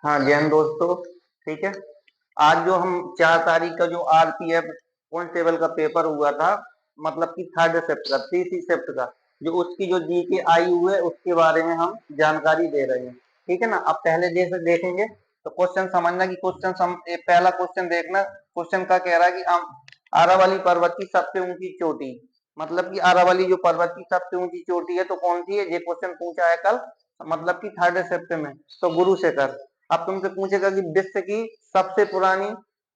हाँ जैन दोस्तों, ठीक है। आज जो हम 4 तारीख का जो आरपीएफ कांस्टेबल का पेपर हुआ था, मतलब कि 3rd शिफ्ट का, तीसरी शिफ्ट का, जो उसकी जो जीके आई हुई है उसके बारे में हम जानकारी दे रहे हैं, ठीक है ना। अब पहले जैसे देखेंगे तो क्वेश्चन समझना कि पहला क्वेश्चन देखना। क्वेश्चन का कह रहा है कि आरावली पर्वत की सबसे ऊंची चोटी, मतलब कि आरावली जो पर्वत की सबसे ऊंची चोटी है तो कौन सी है, ये क्वेश्चन पूछा है कल, मतलब कि 3rd शिफ्ट में, तो गुरु शेखर। अब तुमसे पूछेगा कि विश्व की सबसे पुरानी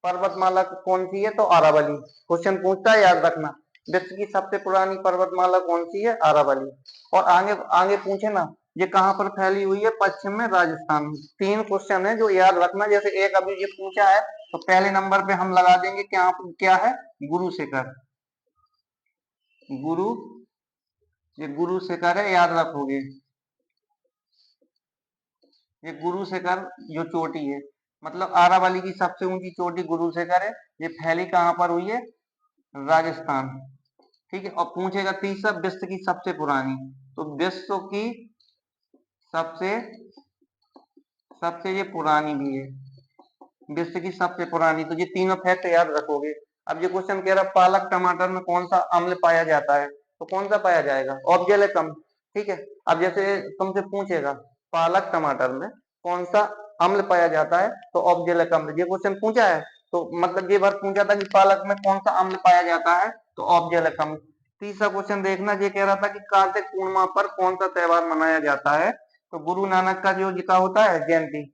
पर्वतमाला कौन सी है, तो अरावली। क्वेश्चन पूछता है, याद रखना, विश्व की सबसे पुरानी पर्वतमाला कौन सी है, अरावली। और आगे आगे पूछे ना, ये कहाँ पर फैली हुई है, पश्चिम में, राजस्थान में। 3 क्वेश्चन है जो याद रखना। जैसे एक अभी ये पूछा है तो पहले नंबर पे हम लगा देंगे क्या क्या है, गुरु शिखर। गुरु, ये गुरु शिखर है, याद रखोगे। ये गुरु शिखर जो चोटी है, मतलब आरावली की सबसे ऊंची चोटी गुरु शिखर है। ये फैली कहाँ पर हुई है, राजस्थान, ठीक है। और पूछेगा तीसरा, विश्व की सबसे पुरानी, तो विश्व की सबसे सबसे ये पुरानी भी है, विश्व की सबसे पुरानी। तो ये तीनों फैक्ट याद रखोगे। अब ये क्वेश्चन कह रहा है पालक टमाटर में कौन सा अम्ल पाया जाता है, तो कौन सा पाया जाएगा, ऑब्जेलेकम, ठीक है। अब जैसे तुमसे पूछेगा पालक टमाटर में कौन सा अम्ल पाया जाता है, तो ऑब्जेलेकम। ये क्वेश्चन पूछा है, तो मतलब ये बार पूछा था कि पालक में कौन सा अम्ल पाया जाता है, तो ऑब्जेलेकम। तीसरा क्वेश्चन देखना, ये कह रहा था कि कार्तिक पूर्णिमा पर कौन सा त्योहार मनाया जाता है, तो गुरु नानक का जो जिका होता है जयंती।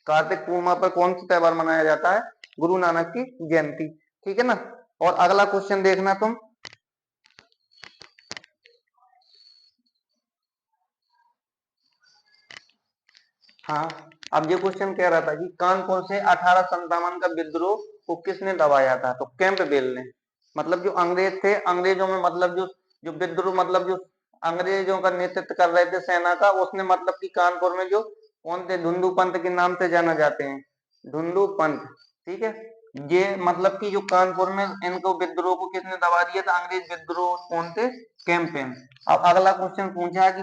कार्तिक पूर्णिमा पर कौन सा त्योहार मनाया जाता है, गुरु नानक की जयंती, ठीक है ना। और अगला क्वेश्चन देखना तुम। हाँ, अब ये क्वेश्चन कह रहा था कि कानपुर से 1857 का विद्रोह को किसने दबाया था, तो कैंपबेल ने। मतलब जो अंग्रेज थे, अंग्रेजों में मतलब जो जो विद्रोह, मतलब जो अंग्रेजों का नेतृत्व कर रहे थे सेना का, उसने मतलब कि कानपुर में जो कौन थे, धुंधु पंत के नाम से जाना जाते हैं, धुंधु पंत, ठीक है। ये मतलब कि जो कानपुर में इनको विद्रोह को किसने दबा दिया था, अंग्रेज विद्रोह कौन थे, कैंपेन। अब अगला क्वेश्चन पूछा है कि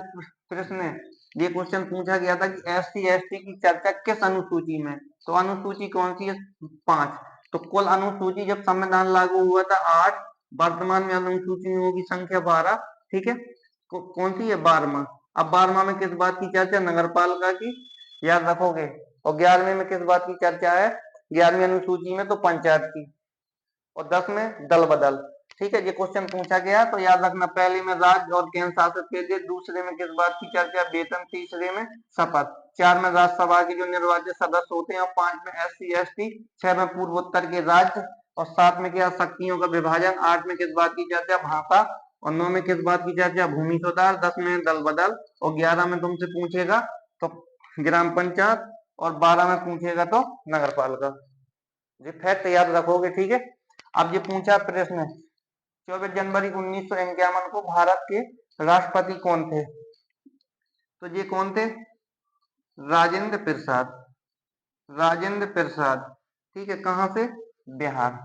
कृष्ण, ये क्वेश्चन पूछा गया था कि SC ST की चर्चा किस अनुसूची में, तो अनुसूची कौन सी है, 5। तो कुल अनुसूची जब संविधान लागू हुआ था 8, वर्तमान में अनुसूचियों की संख्या 12, ठीक है। कौन सी है, 12वां। अब 12वां में किस बात की चर्चा, नगरपालिका की, याद रखोगे। और 11वें में किस बात की चर्चा है, 11वीं अनुसूची में तो पंचायत की। और 10 में दल बदल, ठीक है। ये क्वेश्चन पूछा गया तो याद रखना। पहले में राज्य और केंद्र शासित प्रदेश, दूसरे में किस बात की चर्चा, वेतन, तीसरे में शपथ, 4 में राज्यसभा के जो निर्वाचित सदस्य होते हैं, और 5 में SC ST, 6 में पूर्वोत्तर के राज्य, और 7 में क्या, शक्तियों का विभाजन, 8 में किस बात की चर्चा, भाषा, और 9 में किस बात की चर्चा, भूमि सुधार, 10 में दल बदल, और 11 में तुमसे पूछेगा तो ग्राम पंचायत, और 12 में पूछेगा तो नगर पालिका। ये फैक्ट याद रखोगे, ठीक है। अब ये पूछा प्रश्न, 24 जनवरी 1951 को भारत के राष्ट्रपति कौन थे, तो ये कौन थे, राजेंद्र प्रसाद, राजेंद्र प्रसाद, ठीक है। कहाँ से, बिहार,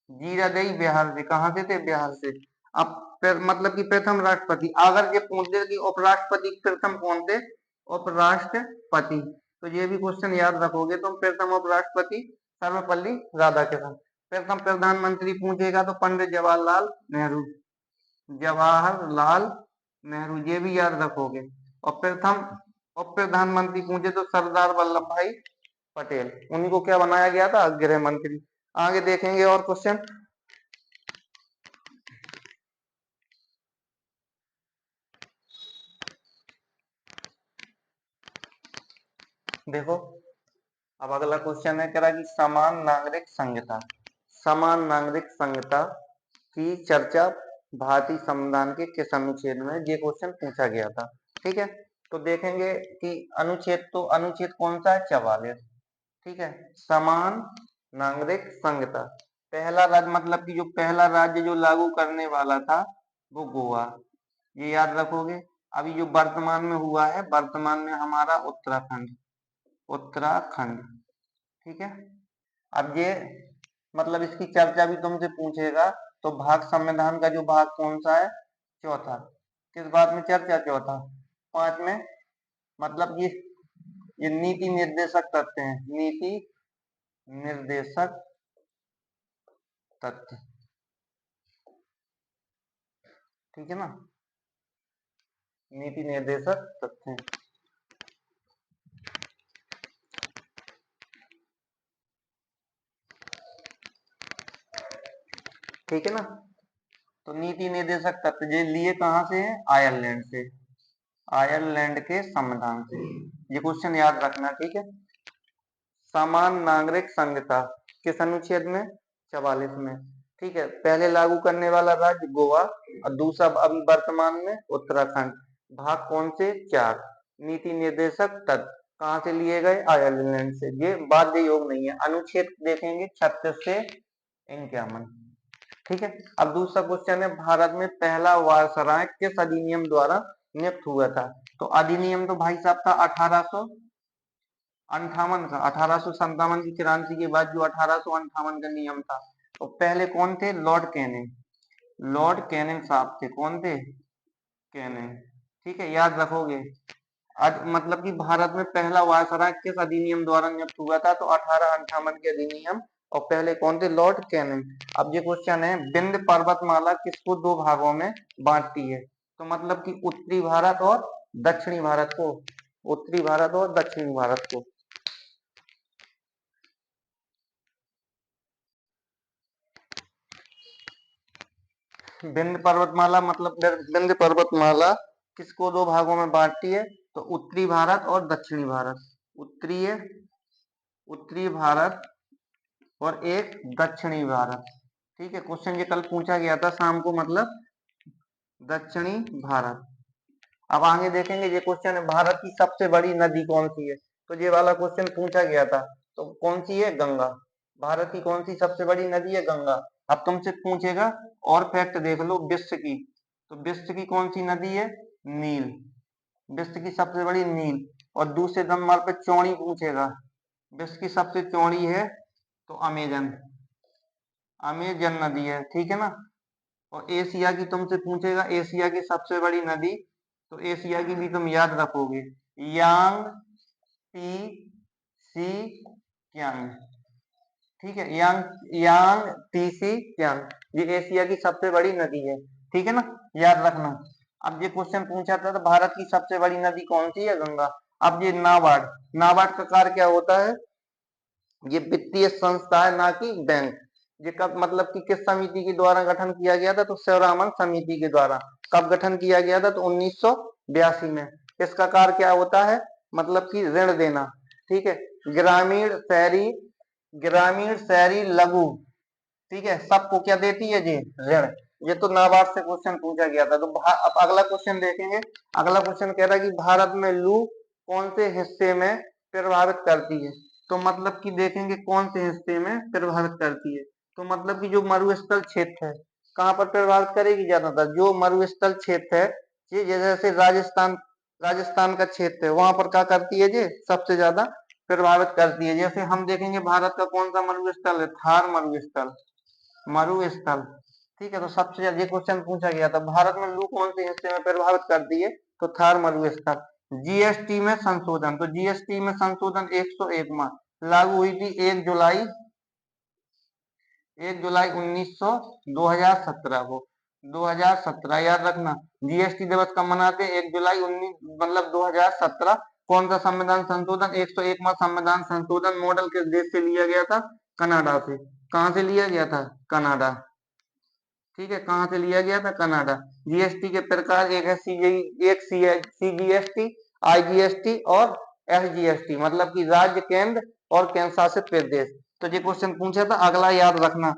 जीरादेई बिहार से। कहाँ से थे, बिहार से। अब मतलब कि प्रथम राष्ट्रपति, अगर ये पूछ दे कि उपराष्ट्रपति प्रथम कौन थे, उपराष्ट्रपति, तो ये भी क्वेश्चन याद रखोगे तुम। प्रथम उपराष्ट्रपति सर्वपल्ली राधाकृष्णन। प्रथम प्रधानमंत्री पूछेगा तो पंडित जवाहरलाल नेहरू, जवाहरलाल नेहरू, ये भी याद रखोगे। और प्रथम उप प्रधानमंत्री पूछे तो सरदार वल्लभ भाई पटेल, उन्हीं को क्या बनाया गया था, गृह मंत्री। आगे देखेंगे और क्वेश्चन। देखो, अब अगला क्वेश्चन है, कह रहा कि समान नागरिक संहिता, समान नागरिक संहिता की चर्चा भारतीय संविधान के किस अनुच्छेद में, ये क्वेश्चन पूछा गया था, ठीक है। तो देखेंगे कि अनुच्छेद, तो अनुच्छेद कौन सा है, 44, ठीक है। समान नागरिक संहिता, पहला राज्य, मतलब कि जो पहला राज्य जो लागू करने वाला था वो गोवा, ये याद रखोगे। अभी जो वर्तमान में हुआ है, वर्तमान में हमारा उत्तराखंड, उत्तराखंड, ठीक है। अब ये मतलब इसकी चर्चा भी तुमसे पूछेगा, तो भाग संविधान का जो भाग कौन सा है, चौथा, किस बात में चर्चा? चौथा। 5 में मतलब ये नीति निर्देशक तथ्य हैं, नीति निर्देशक तथ्य, ठीक है ना, नीति निर्देशक तथ्य। ठीक है ना, तो नीति निर्देशक तत्व ये लिए कहां से है? आयरलैंड से, आयरलैंड के संविधान से। ये क्वेश्चन याद रखना, ठीक है। समान नागरिक संहिता किस अनुच्छेद में? 44 में, ठीक है। पहले लागू करने वाला राज्य गोवा और दूसरा अभी वर्तमान में उत्तराखंड। भाग कौन से? 4। नीति निर्देशक तत्व कहां से लिए गए? आयरलैंड से। ये बाध्य योग नहीं है। अनुच्छेद देखेंगे 36 से 51, ठीक है। अब दूसरा क्वेश्चन है, भारत में पहला वायसराय किस अधिनियम द्वारा नियुक्त हुआ था? तो अधिनियम तो भाई साहब था 1858 का, 1857 की क्रांति के बाद जो 1858 का नियम था। तो पहले कौन थे? लॉर्ड कैनिंग, लॉर्ड कैनिंग साहब थे। कौन थे? कैनिंग, ठीक है, याद रखोगे। मतलब कि भारत में पहला वायसराय किस अधिनियम द्वारा नियुक्त हुआ था? तो 1858 के अधिनियम, और पहले कौन थे? Lord Canning. अब ये क्वेश्चन है, विंध्य पर्वतमाला किसको 2 भागों में बांटती है? तो मतलब कि उत्तरी भारत और दक्षिणी भारत को, उत्तरी भारत और दक्षिणी भारत को। विंध्य पर्वतमाला मतलब विंध्य पर्वतमाला किसको 2 भागों में बांटती है? तो उत्तरी भारत और दक्षिणी भारत। उत्तरी भारत और एक दक्षिणी भारत, ठीक है। क्वेश्चन ये कल पूछा गया था शाम को, मतलब दक्षिणी भारत। अब आगे देखेंगे, ये क्वेश्चन है, भारत की सबसे बड़ी नदी कौन सी है? तो ये वाला क्वेश्चन पूछा गया था। तो कौन सी है? गंगा। भारत की कौन सी सबसे बड़ी नदी है? गंगा। अब तुमसे पूछेगा और फैक्ट देख लो विश्व की, तो विश्व की कौन सी नदी है? नील, विश्व की सबसे बड़ी नील। और दूसरे नंबर पे चौड़ी पूछेगा, विश्व की सबसे चौड़ी है तो अमेजन, अमेजन नदी है, ठीक है ना। और एशिया की तुमसे पूछेगा, एशिया की सबसे बड़ी नदी, तो एशिया की भी तुम याद रखोगे, यांग टी सी क्यांग, ठीक है। यांग यांग टी सी क्यांग, ये एशिया की सबसे बड़ी नदी है, ठीक है ना, याद रखना। अब ये क्वेश्चन पूछा था, तो भारत की सबसे बड़ी नदी कौन सी है? गंगा। अब ये नाबार्ड, नाबार्ड का कार्य क्या होता है? ये वित्तीय संस्था है, ना कि बैंक। ये कब मतलब कि किस समिति के द्वारा गठन किया गया था? तो शिवरामन समिति के द्वारा। कब गठन किया गया था? तो 1982 में। इसका कार्य क्या होता है? मतलब कि ऋण देना, ठीक है। ग्रामीण शहरी, ग्रामीण शहरी लघु, ठीक है, सबको क्या देती है? ये ऋण। ये तो नाबार्ड से क्वेश्चन पूछा गया था। तो अब अगला क्वेश्चन देखेंगे। अगला क्वेश्चन कह रहा है कि भारत में लू कौन से हिस्से में प्रभावित करती है? तो मतलब कि देखेंगे कौन से हिस्से में प्रभावित करती है। तो मतलब कि जो मरुस्थल क्षेत्र है, कहाँ पर प्रभावित करेगी ज्यादातर? जो मरुस्थल क्षेत्र है, ये जैसे राजस्थान, राजस्थान का क्षेत्र है, वहां पर क्या करती है? ये सबसे ज्यादा प्रभावित करती है। जैसे हम देखेंगे भारत का कौन सा मरुस्थल है? थार मरुस्थल, मरुस्थल, ठीक है। तो सबसे ज्यादा ये क्वेश्चन पूछा गया था, भारत में लू कौन से हिस्से में प्रभावित करती है? तो थार मरुस्थल। जीएसटी में संशोधन, तो जीएसटी में संशोधन 101 में लागू हुई थी 1 जुलाई 1900 2017 को, 2017 याद रखना। जीएसटी दिवस कब मनाते हैं? 1 जुलाई 19 मतलब 2017। कौन सा संविधान संशोधन? 101 में संविधान संशोधन। मॉडल किस देश से लिया गया था? कनाडा से। कहां से लिया गया था? कनाडा, ठीक है, कहां से लिया गया था? कनाडा। जीएसटी के प्रकार एक है सीजीएसटी, आईजीएसटी और एसजीएसटी, मतलब कि राज्य, केंद्र और केंद्र शासित प्रदेश। तो ये क्वेश्चन पूछा था, अगला याद रखना।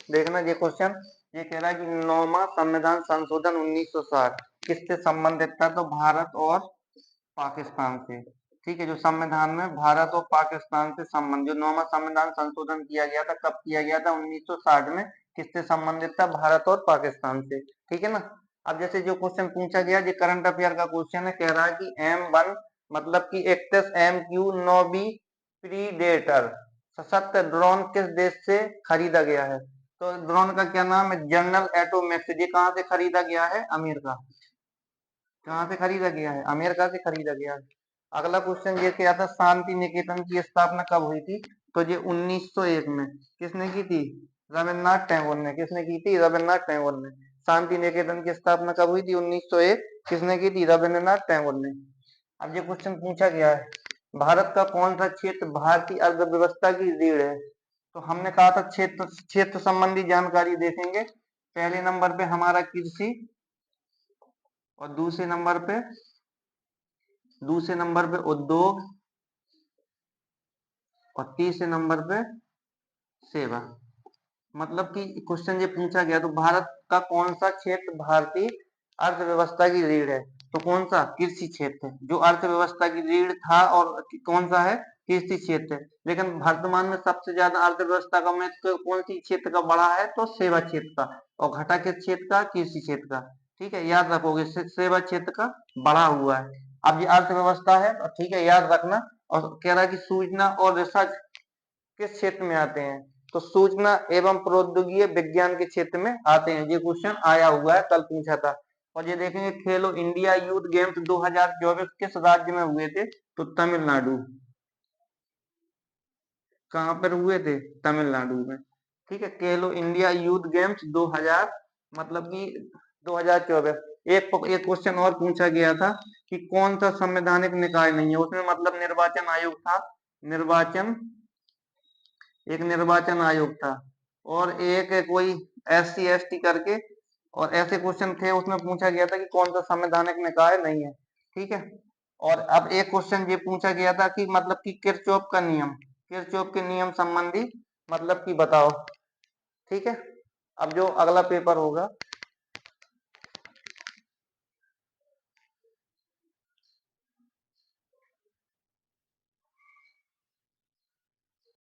देखना ये क्वेश्चन, ये कह रहा है कि 9वां संविधान संशोधन 1960 किससे संबंधित था? तो भारत और पाकिस्तान से, ठीक है। जो संविधान में भारत और पाकिस्तान से संबंध, जो 9वां संविधान संशोधन किया गया था, कब किया गया था? 1960 में। किससे संबंधित था? भारत और पाकिस्तान से, ठीक है ना। अब जैसे जो क्वेश्चन पूछा गया, ये करंट अफेयर का क्वेश्चन है, कह रहा है कि M1 मतलब कि एक्टस MQ नोबी प्रीडेटर सशक्त ड्रोन किस देश से खरीदा गया है? तो ड्रोन का क्या नाम है? General Atomics. ये कहाँ से खरीदा गया है? अमेरिका। कहाँ से खरीदा गया है? अमेरिका से खरीदा गया है। अगला क्वेश्चन ये क्या था? शांति निकेतन की स्थापना कब हुई थी? तो ये 1901 में। किसने की थी? रविन्द्रनाथ टैगोर ने। किसने की थी? रविन्द्रनाथ टैगोर ने। शांति निकेतन की स्थापना कब हुई थी? 1901। किसने की थी? रविन्द्रनाथ टैगोर ने। अब ये क्वेश्चन पूछा गया है, भारत का कौन सा क्षेत्र भारतीय अर्थव्यवस्था की रीढ़ है? तो हमने कहा था क्षेत्र क्षेत्र संबंधी जानकारी देखेंगे। पहले नंबर पे हमारा कृषि, और दूसरे नंबर पे उद्योग, और तीसरे नंबर पे सेवा। मतलब कि क्वेश्चन ये पूछा गया, तो भारत का कौन सा क्षेत्र भारतीय अर्थव्यवस्था की रीढ़ है? तो कौन सा? कृषि क्षेत्र है, जो अर्थव्यवस्था की रीढ़ था। और कौन सा है? कृषि क्षेत्र है। लेकिन वर्तमान में सबसे ज्यादा अर्थव्यवस्था का महत्व कौन सी क्षेत्र का बढ़ा है? तो सेवा क्षेत्र का। और घटा किस क्षेत्र का? कृषि क्षेत्र का। ठीक है, याद रखोगे, सेवा क्षेत्र का बढ़ा हुआ है। अब ये अर्थव्यवस्था है, ठीक है, याद रखना। और कह रहा है कि सूचना और रिसर्च किस क्षेत्र में आते हैं? तो सूचना एवं प्रौद्योगिकी विज्ञान के क्षेत्र में आते हैं। ये क्वेश्चन आया हुआ है, कल पूछा था। और ये देखेंगे, खेलो इंडिया यूथ गेम्स 2024 किस राज्य में हुए थे? तो तमिलनाडु। कहाँ पर हुए थे? तमिलनाडु में। ठीक है, खेलो इंडिया यूथ गेम्स 2000 मतलब कि 2024। एक क्वेश्चन और पूछा गया था कि कौन सा संवैधानिक निकाय नहीं है? उसमें मतलब निर्वाचन आयोग था। निर्वाचन एक निर्वाचन आयोग था, और एक कोई SC ST करके, और ऐसे क्वेश्चन थे। उसमें पूछा गया था कि कौन सा संवैधानिक निकाय नहीं है। ठीक है। और अब एक क्वेश्चन ये पूछा गया था कि मतलब कि किरचॉफ के नियम संबंधी मतलब कि बताओ। ठीक है। अब जो अगला पेपर होगा